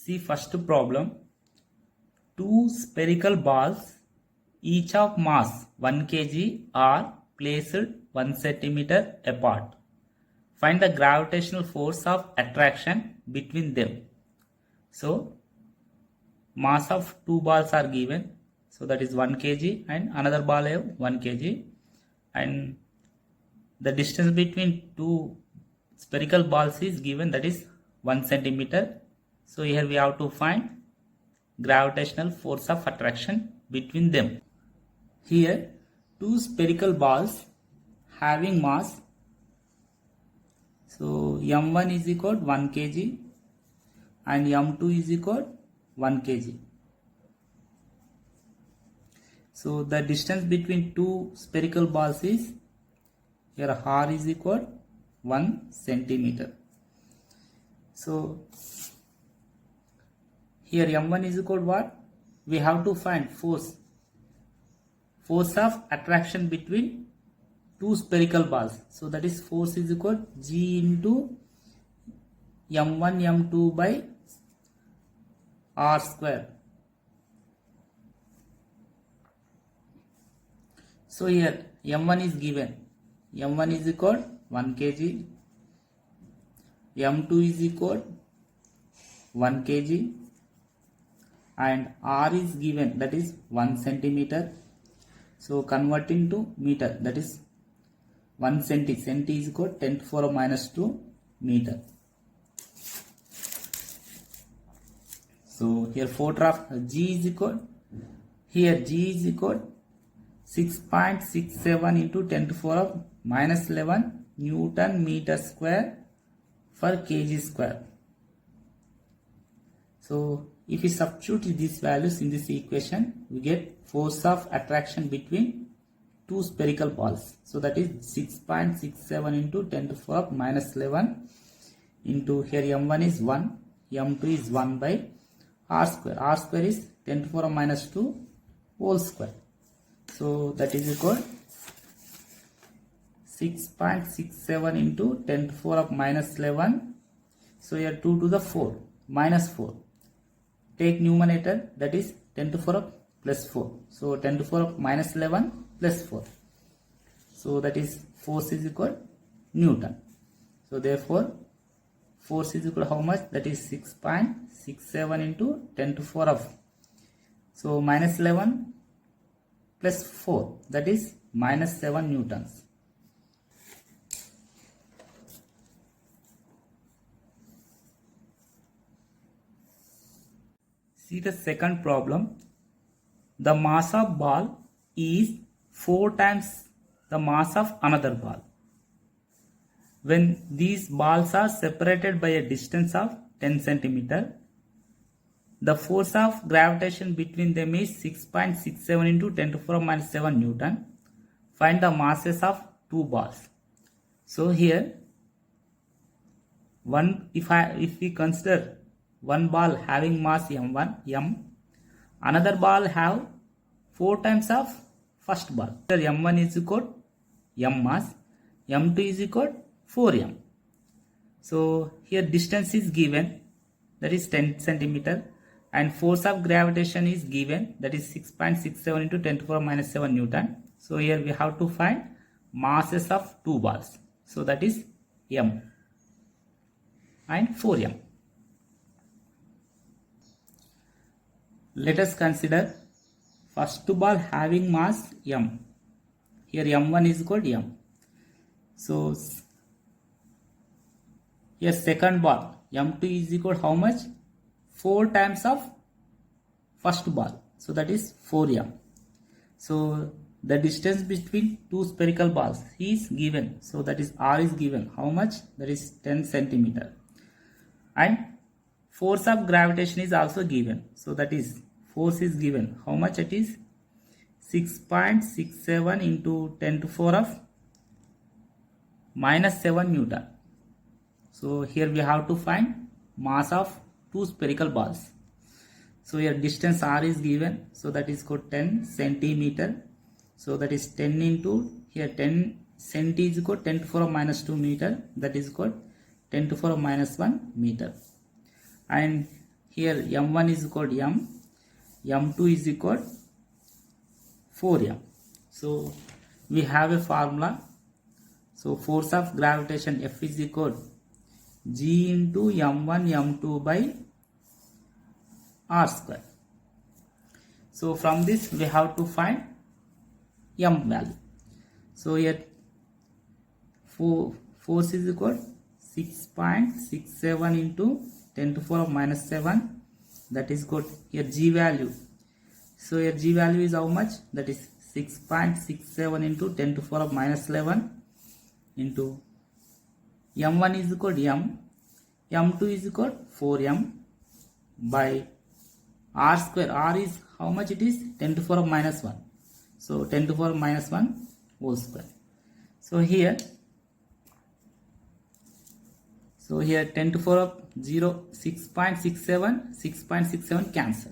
See first problem. Two spherical balls, each of mass 1 kg, are placed 1 centimeter apart. Find the gravitational force of attraction between them. So, mass of two balls are given. So, that is 1 kg and another ball have 1 kg. And the distance between two spherical balls is given, that is 1 centimeter. So, here we have to find gravitational force of attraction between them. Here two spherical balls having mass, so m1 is equal to 1 kg and m2 is equal to 1 kg. So the distance between two spherical balls is, here r is equal to 1 centimeter. So here m1 is equal to what? We have to find force of attraction between two spherical balls. So that is force is equal to G into m1 m2 by r square. So here m1 is given. m1 is equal to 1 kg. m2 is equal to 1 kg. And r is given, that is 1 centimeter. So converting to meter, that is 1 centi. Centi is equal to 10 to the power minus 2 meter. So here G is equal, here G is equal 6.67 into 10 to the power minus 11 Newton meter square per kg square. So if we substitute these values in this equation, we get force of attraction between two spherical balls. So that is 6.67 into 10 to the power minus 11 into, here m1 is 1, m2 is 1 by r square. R square is 10 to the power minus 2 whole square. So that is equal 6.67 into 10 to the power minus 11. So here 2 to the 4 minus 4. Take numerator, that is 10 to the power plus 4. So 10 to the power minus 11 plus 4. So that is force is equal Newton. So therefore force is equal to how much? That is 6.67 into 10 to the power of, so minus 11 plus 4, that is minus 7 newtons. See the second problem. The mass of ball is 4 times the mass of another ball. When these balls are separated by a distance of 10 centimeter, the force of gravitation between them is 6.67 into 10 to the power minus 7 Newton. Find the masses of two balls. So here, if we consider one ball having mass m1, another ball have 4 times of first ball. Here m1 is equal to m mass, m2 is equal to 4m. So here distance is given, that is 10 centimeter, and force of gravitation is given, that is 6.67 into 10 to the power minus 7 Newton. So here we have to find masses of two balls. So that is m and 4m. Let us consider first ball having mass m. Here m1 is equal to m. So here second ball m2 is equal to how much? 4 times of first ball. So that is 4m. So the distance between two spherical balls is given. So that is r is given. How much? That is 10 centimeter. And force of gravitation is also given. So that is force is given. How much it is? 6.67 into 10 to the power minus 7 Newton. So here we have to find mass of two spherical balls. So here distance r is given. So that is called 10 centimeter. So that is 10 into, here 10 centi is equal to 10 to the power minus 2 meter. That is called 10 to the power minus 1 meter. And here m1 is equal to m, m2 is equal to 4m. So we have a formula. So force of gravitation F is equal to G into m1 m2 by r square. So from this we have to find m value. So here force is equal to 6.67 into 10 to the power minus 7, that is good. Here G value, so here G value is how much? That is 6.67 into 10 to the power minus 11 into m1 is equal to m, m2 is equal to 4m by r square. R is how much? It is 10 to the power minus 1. So 10 to the power minus 1 whole square. So here 10 to the power 0, 6.67 cancel.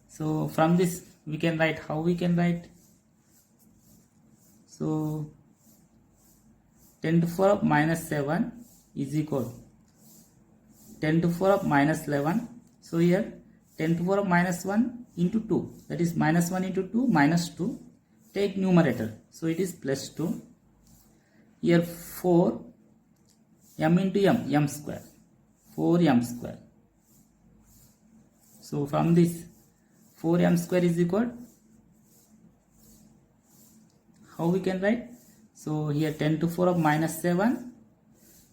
So from this we can write, how we can write? So 10 to the power minus 7 is equal 10 to the power minus 11. So here 10 to the power minus 1 into 2, that is minus 1 into 2 minus 2. Take numerator, so it is plus 2. Here 4 m into m square, 4m square. So from this 4m square is equal, how we can write? So here 10 to the power minus 7.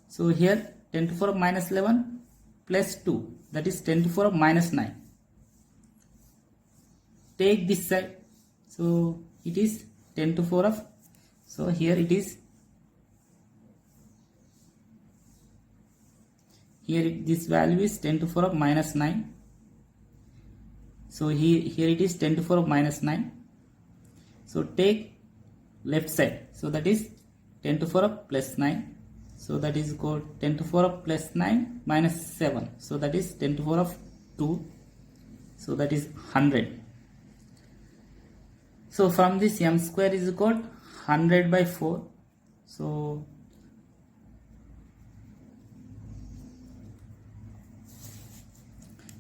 So here 10 to the power minus 11 plus 2, that is 10 to the power minus 9. Take this side, so it is 10 to the power of, so here it is, here this value is 10 to the power minus 9. So here it is 10 to the power minus 9. So take left side, so that is 10 to the power plus 9. So that is called 10 to the power plus 9 minus 7. So that is 10 to the power 2. So that is 100. So from this m square is equal 100 by 4. So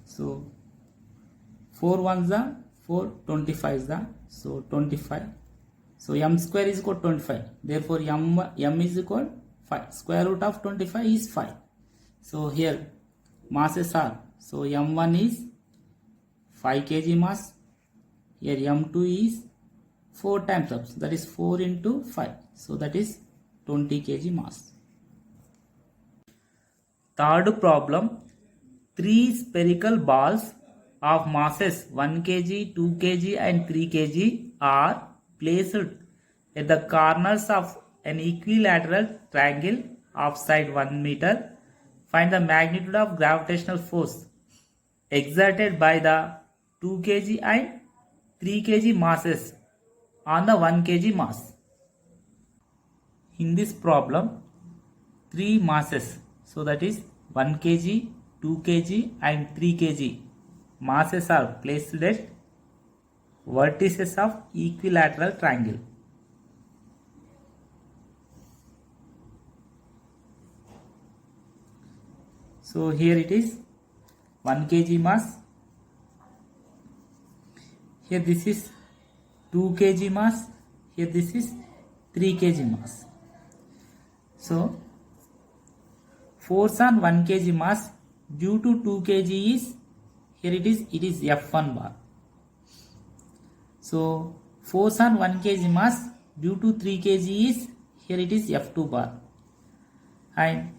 So 4 ones are 4, 25 is the, so 25. So m square is equal to 25. Therefore m is equal to 5. Square root of 25 is 5. So here masses are, so m1 is 5 kg mass. Here m2 is 4 times up, so that is 4 into 5. So that is 20 kg mass. Third problem. 3 spherical balls of masses 1 kg, 2 kg and 3 kg are placed at the corners of an equilateral triangle of side 1 meter. Find the magnitude of gravitational force exerted by the 2 kg and 3 kg masses on the 1 kg mass. In this problem, 3 masses, so that is 1 kg, 2 kg and 3 kg masses are placed at vertices of equilateral triangle. So here it is 1 kg mass. Here this is 2 kg mass. Here this is 3 kg mass. So force on 1 kg mass due to 2 kg is, here it is F1 bar. So force on 1 kg mass due to 3 kg is, here it is F2 bar. And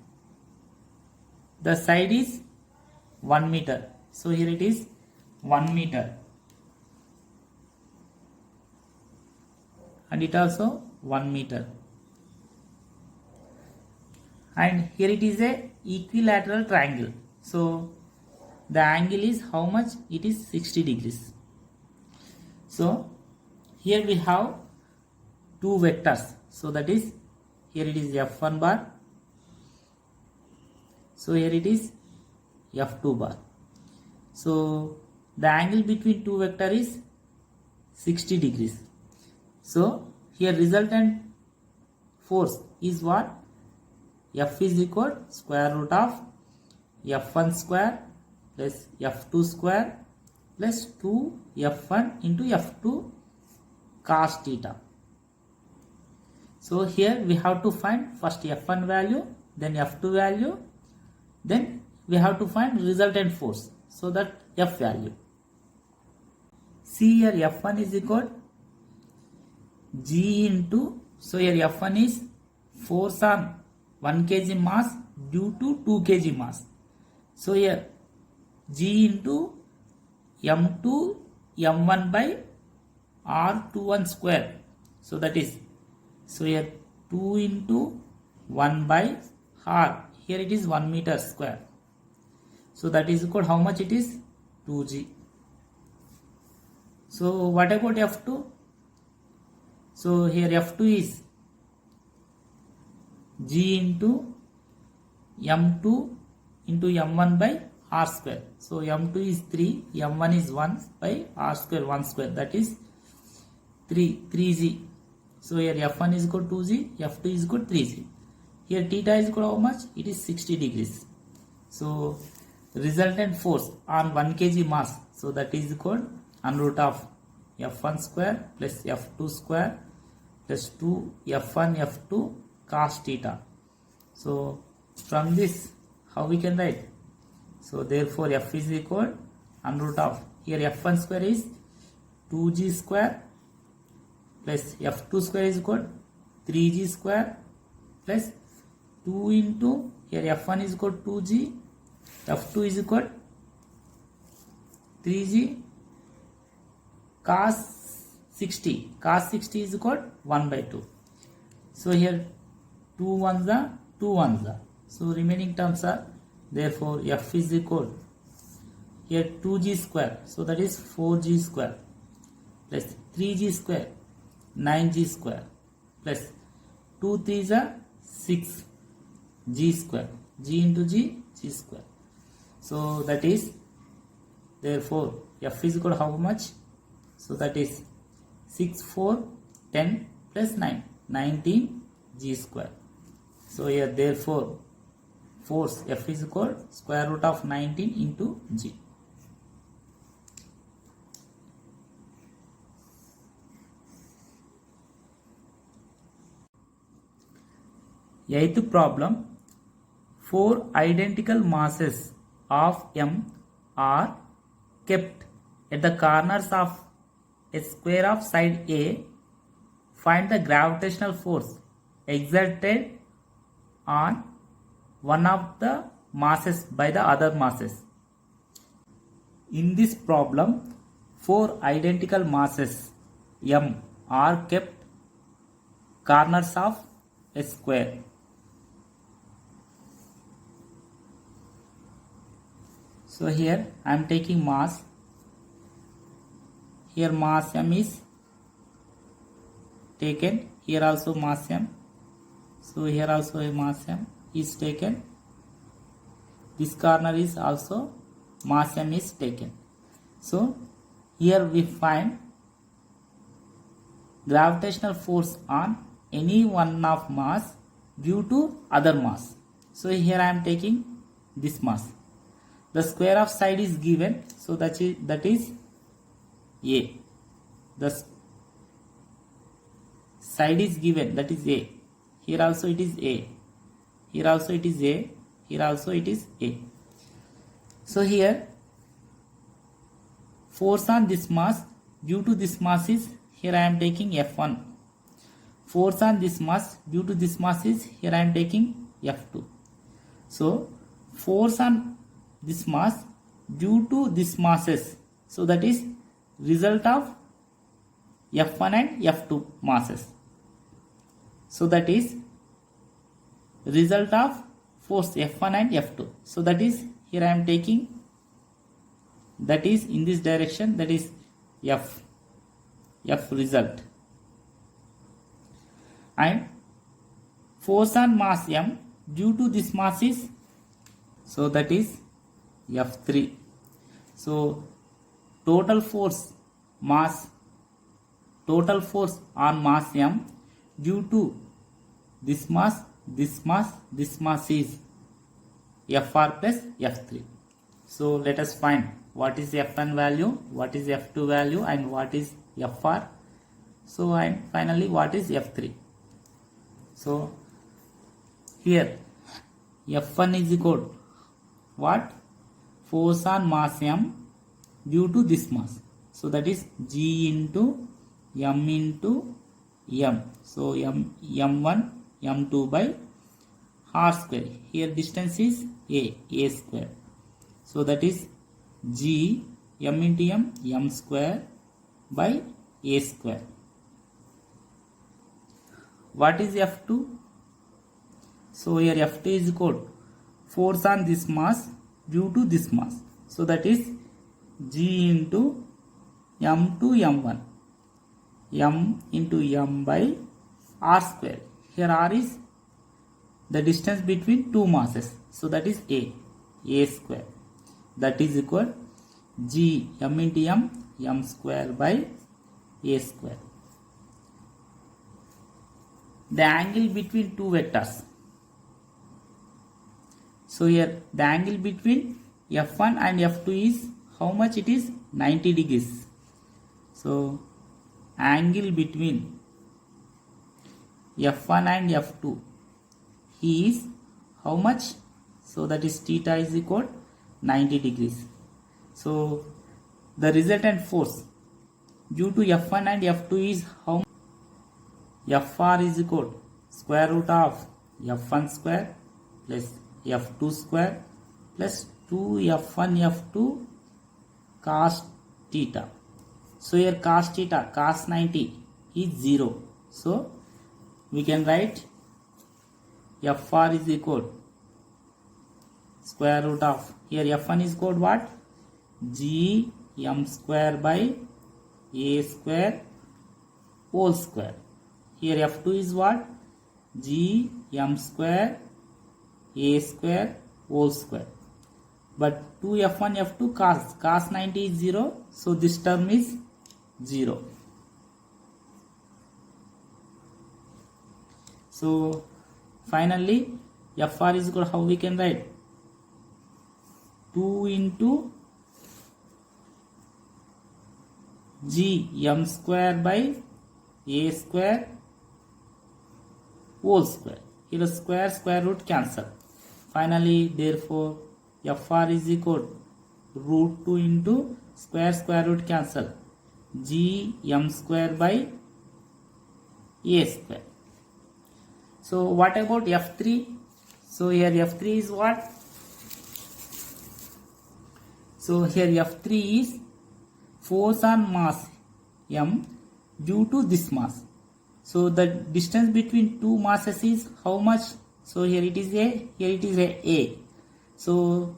the side is 1 meter. So here it is 1 meter. And it also 1 meter. And here it is a equilateral triangle. So the angle is how much? It is 60 degrees. So here we have 2 vectors. So that is, here it is F1 bar. So here it is F2 bar. So the angle between 2 vector is 60 degrees. So here resultant force is what? F is equal square root of F1 square plus F2 square plus 2 F1 into F2 cos theta. So here we have to find first F1 value, then F2 value, then we have to find resultant force, so that F value. See here F1 is equal G into, so here F1 is force on 1 kg mass due to 2 kg mass. So here G into M2 M1 by R21 square. So that is, so here 2 into 1 by R. Here it is 1 meter square. So that is equal, how much it is? 2G. So what about F2? So here F2 is G into M2 into M1 by R square. So M2 is 3, M1 is 1 by R square 1 square, that is 3G. So here F1 is equal to 2G, F2 is equal to 3G. Here theta is equal to how much? It is 60 degrees. So resultant force on 1 kg mass, so that is equal under root of F1 square plus F2 square plus 2 F1 F2 cos theta. So from this, how we can write? So therefore F is equal under root of, here F1 square is 2G square plus F2 square is equal 3G square plus 2 into, here F1 is equal to 2G, F2 is equal 3G cos 60. Cos 60 is equal 1 by 2. So here 2 ones are 2 ones are. So remaining terms are, therefore F is equal, here 2G square, so that is 4G square plus 3G square 9G square plus 2 3s are 6G square, G into G, G square. So that is, therefore F is equal to how much? So that is 6 4 10 plus 9 19 G square. So here therefore force F is equal square root of 19 into G. Eighth problem, 4 identical masses of M are kept at the corners of a square of side A. Find the gravitational force exerted on one of the masses by the other masses. In this problem, 4 identical masses M are kept corners of a square. So here I am taking mass. Here mass M is taken. Here also mass M. So here also a mass M is taken. This corner is also mass M is taken. So here we find gravitational force on any one of mass due to other mass. So here I am taking this mass. The square of side is given, so that is A. The side is given, that is A. Here also it is A. Here also it is A. Here also it is A. So here force on this mass due to this mass is, here I am taking F1. Force on this mass due to this mass is, here I am taking F2. So force on this mass due to this masses, so that is result of F1 and F2 masses. So that is result of force F1 and F2. So that is, here I am taking, that is in this direction, that is F result. And force on mass M due to this mass is, so that is F3. So total force on mass M due to this mass is Fr plus F3. So let us find what is Fn value, what is F2 value, and what is Fr. So and finally what is F3. So here F1 is equal to what? Force on mass m due to this mass. So that is G into m into m. So m1 m2 by r square. Here distance is a square. So that is G m into m square by a square. What is F2? So here F2 is equal to force on this mass due to this mass. So that is G into m to m1, m into m by r square. Here r is the distance between two masses. So that is a square. That is equal G m into m square by a square. The angle between two vectors. So here the angle between F1 and F2 is how much? It is 90 degrees. So angle between F1 and F2 is how much? So that is theta is equal 90 degrees. So the resultant force due to F1 and F2 is how much? Fr is equal square root of F1 square plus F2 square plus 2 F1 F2 cos theta. So here cos theta, cos 90 is 0. So we can write Fr is equal square root of, here F1 is equal what? G m square by a square whole square. Here F2 is what? G m square a square whole square. But 2F1 F2 cos 90 is 0. So this term is 0. So finally Fr is equal, how we can write? 2 into G m square by a square whole square. Here square root cancel. Finally therefore Fr is equal root 2 into square root cancel G m square by a square. So what about F3? So here F3 is what? So here F3 is force on mass m due to this mass. So the distance between two masses is how much? So here it is a, here it is a. So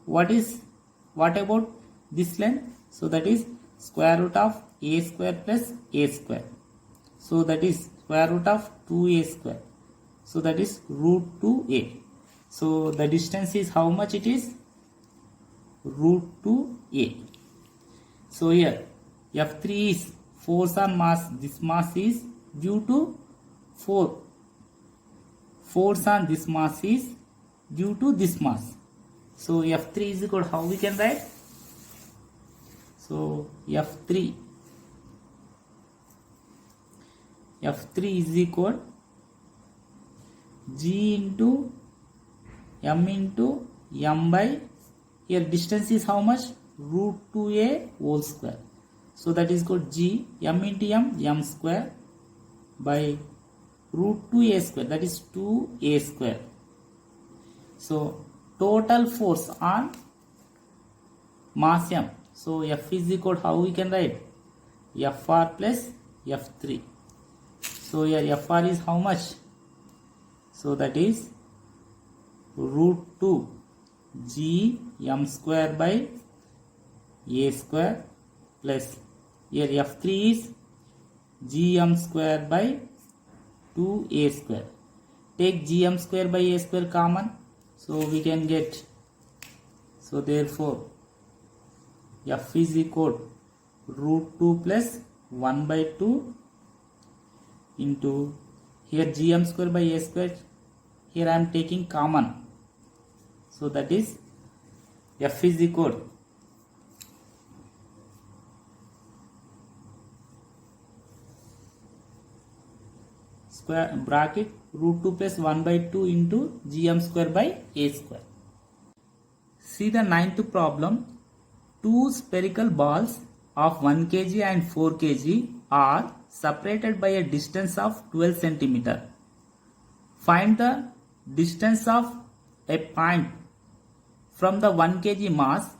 what about this length? So that is square root of a square plus a square. So that is square root of 2a square. So that is root 2a. So the distance is how much it is? Root 2a. So here F3 is force on mass. This mass is due to force on this mass is due to this mass. So F3 is equal, how we can write? So F3 is equal G into m by, here distance is how much? Root 2a whole square. So that is called G m into m square by root 2a square, that is 2a square. So total force on mass m. So F is equal, how we can write? Fr plus F3. So here Fr is how much? So that is root 2 G m square by a square plus, here F3 is Gm square by 2a square. Take Gm square by a square common. So we can get, so therefore F is equal root 2 plus 1 by 2 into, here Gm square by a square, here I am taking common. So that is F is equal square bracket root 2 plus 1 by 2 into gm square by a square. See the ninth problem. Two spherical balls of 1 kg and 4 kg are separated by a distance of 12 centimeter. Find the distance of a point from the 1 kg mass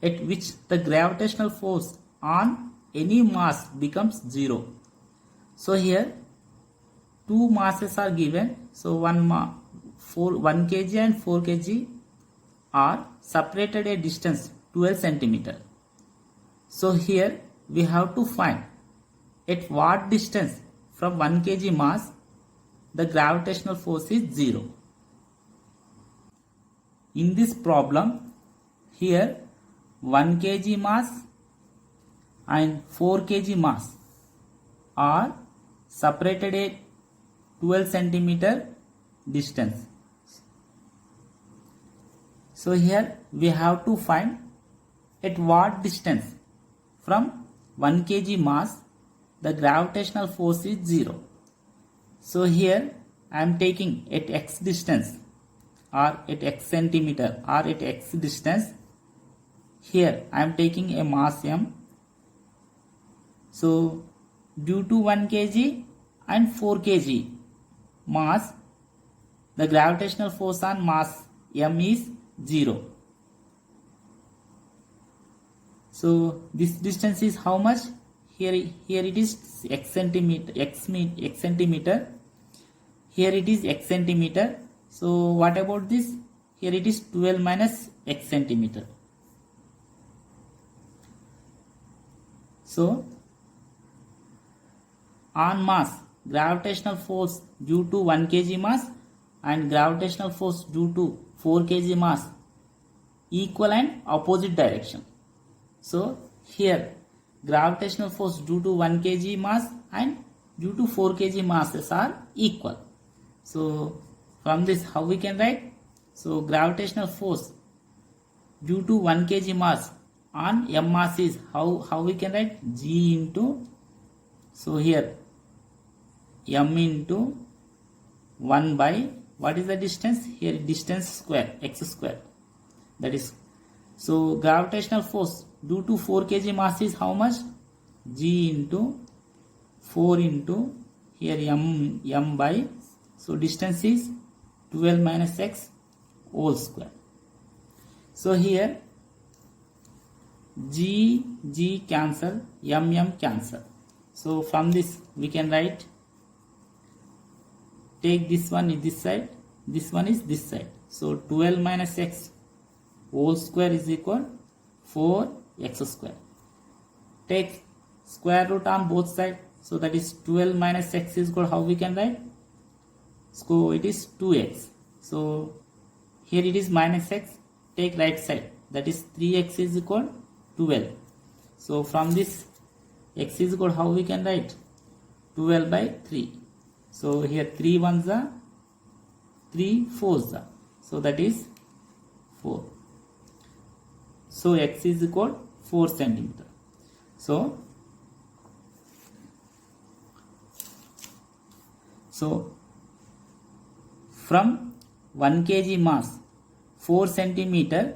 at which the gravitational force on any mass becomes 0. So here two masses are given. So 1 kg and 4 kg are separated a distance 12 centimeter. So here we have to find at what distance from 1 kg mass the gravitational force is 0. In this problem, here 1 kg mass and 4 kg mass are separated a 12 centimeter distance. So here we have to find at what distance from 1 kg mass the gravitational force is 0. So here I am taking at x distance or at x centimeter or at x distance. Here I am taking a mass m. So due to 1 kg and 4 kg mass, the gravitational force on mass m is 0. So this distance is how much? Here it is x centimeter. Here it is x centimeter. So what about this? Here it is 12 minus x centimeter. So on mass, gravitational force due to 1 kg mass and gravitational force due to 4 kg mass equal and opposite direction. So here gravitational force due to 1 kg mass and due to 4 kg masses are equal. So from this how we can write? So gravitational force due to 1 kg mass on m mass is how we can write? G into, so here m into 1 by, what is the distance? Here distance square, x square. That is, so gravitational force due to 4 kg mass is how much? G into 4 into here m by, so distance is 12 minus x whole square. So here G cancel, m cancel. So from this we can write, take this one is this side, this one is this side. So 12 minus x whole square is equal 4x square. Take square root on both sides. So that is 12 minus x is equal, how we can write? So it is 2x. So here it is minus x. Take right side. That is 3x is equal 12. So from this x is equal, how we can write? 12 by 3. So here 3 ones are 3 fours are. So that is 4. So x is equal 4 centimeter. So from 1 kg mass 4 centimeter,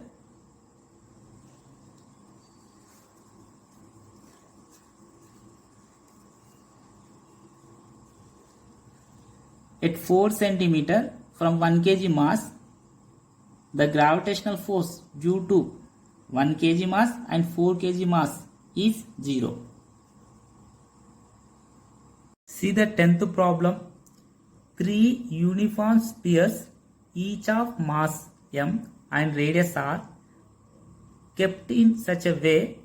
at 4 centimeter from 1 kg mass, the gravitational force due to 1 kg mass and 4 kg mass is 0. See the 10th problem. 3 uniform spheres, each of mass m and radius r, kept in such a way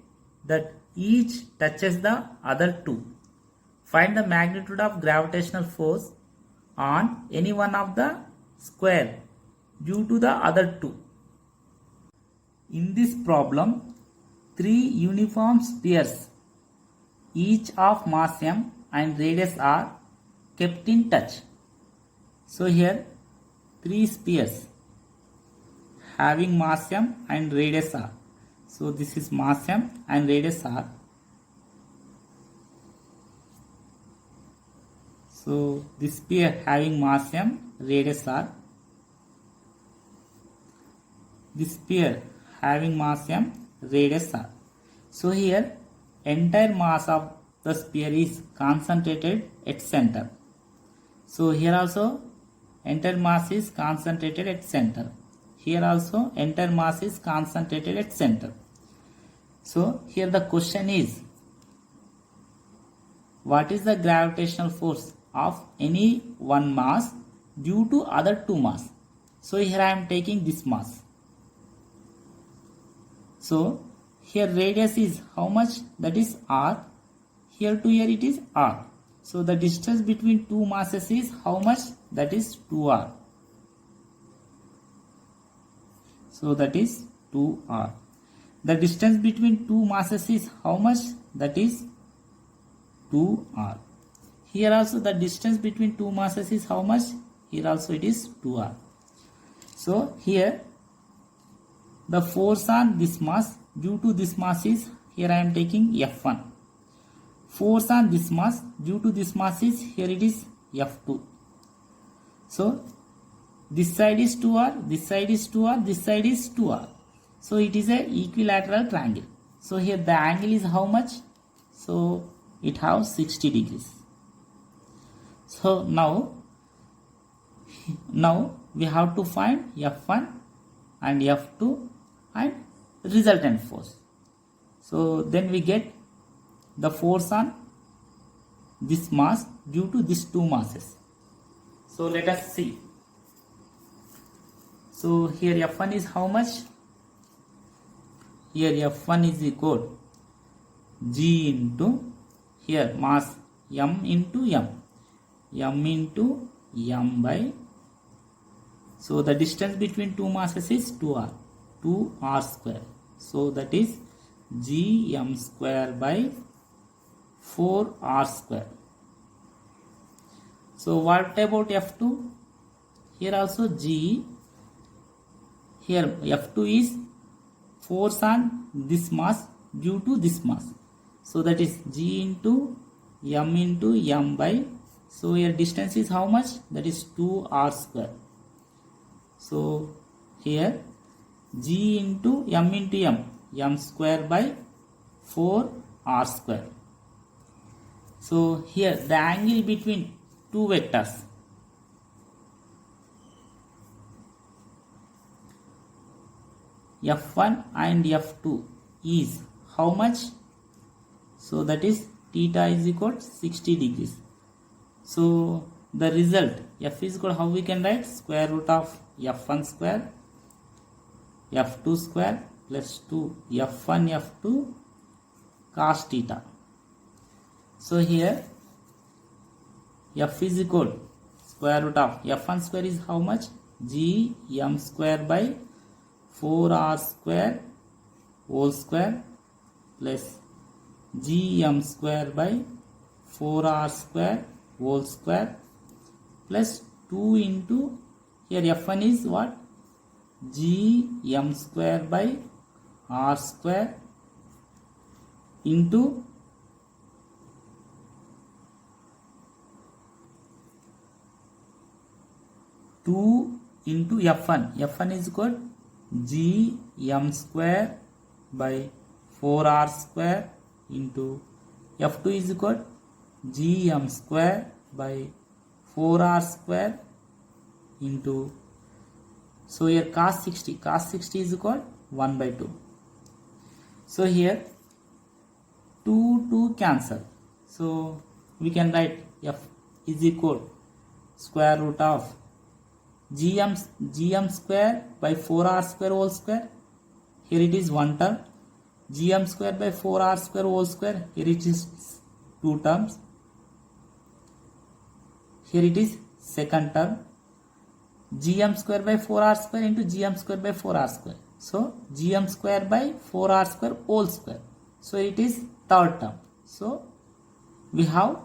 that each touches the other two. Find the magnitude of gravitational force on any one of the square due to the other two. In this problem, 3 uniform spheres, each of mass m and radius r, kept in touch. So here 3 spheres having mass m and radius r. So this is mass m and radius r. So this sphere having mass m, radius r. This sphere having mass m, radius r. So here entire mass of the sphere is concentrated at center. So here also entire mass is concentrated at center. Here also entire mass is concentrated at center. So here the question is, what is the gravitational force of any one mass due to other two mass? So here I am taking this mass. So here radius is how much? That is r. Here to here it is r. So the distance between two masses is how much? That is 2r. So that is 2r. The distance between two masses is how much? That is 2r. Here also the distance between two masses is how much? Here also it is 2r. So here the force on this mass due to this mass is, here I am taking F1. Force on this mass due to this mass is, here it is F2. So this side is 2r, this side is 2r, this side is 2r. So it is a equilateral triangle. So here the angle is how much? So it has 60 degrees. So now we have to find F1 and F2 and resultant force. So then we get the force on this mass due to these two masses. So let us see. So here F1 is how much? Here F1 is equal G into, here mass m into m into m by, so the distance between two masses is 2r square. So that is gm square by 4r square. So what about F2? Here also G, here F2 is force on this mass due to this mass. So that is G into m by, so here distance is how much? That is 2r square. So here G into m square by 4r square. So here the angle between two vectors, F1 and F2 is how much? So that is theta is equal to 60 degrees. So the result F is equal, how we can write? Square root of F1 square F2 square plus 2 F1 F2 cos theta. So here F is equal square root of F1 square is how much? G m square by 4r square whole square plus G m square by 4r square whole square plus 2 into, here F1 is what? G m square by r square into into F1. F1 is equal G m square by 4r square into F2 is equal G m square by 4r square into, so here cos 60 is equal 1 by 2. So here 2 cancel. So we can write F is equal square root of gm square by 4r square whole square. Here it is one term. Gm square by 4r square whole square. Here it is two terms. Here it is second term. Gm square by 4r square into Gm square by 4r square. So Gm square by 4r square whole square. So it is third term. So we have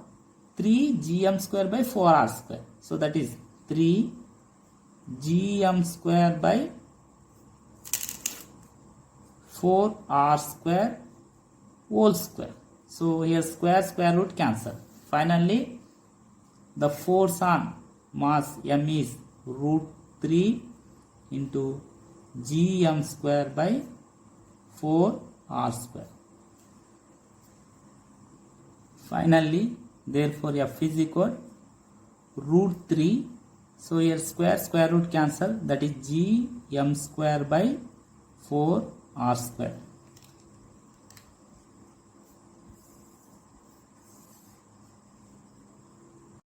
3 Gm square by 4r square. So that is 3 Gm square by 4r square whole square. So here square root cancel. Finally, the force on mass m is root 3 into gm square by 4r square. Finally, therefore f is equal root 3. So here square root cancel, that is gm square by 4r square.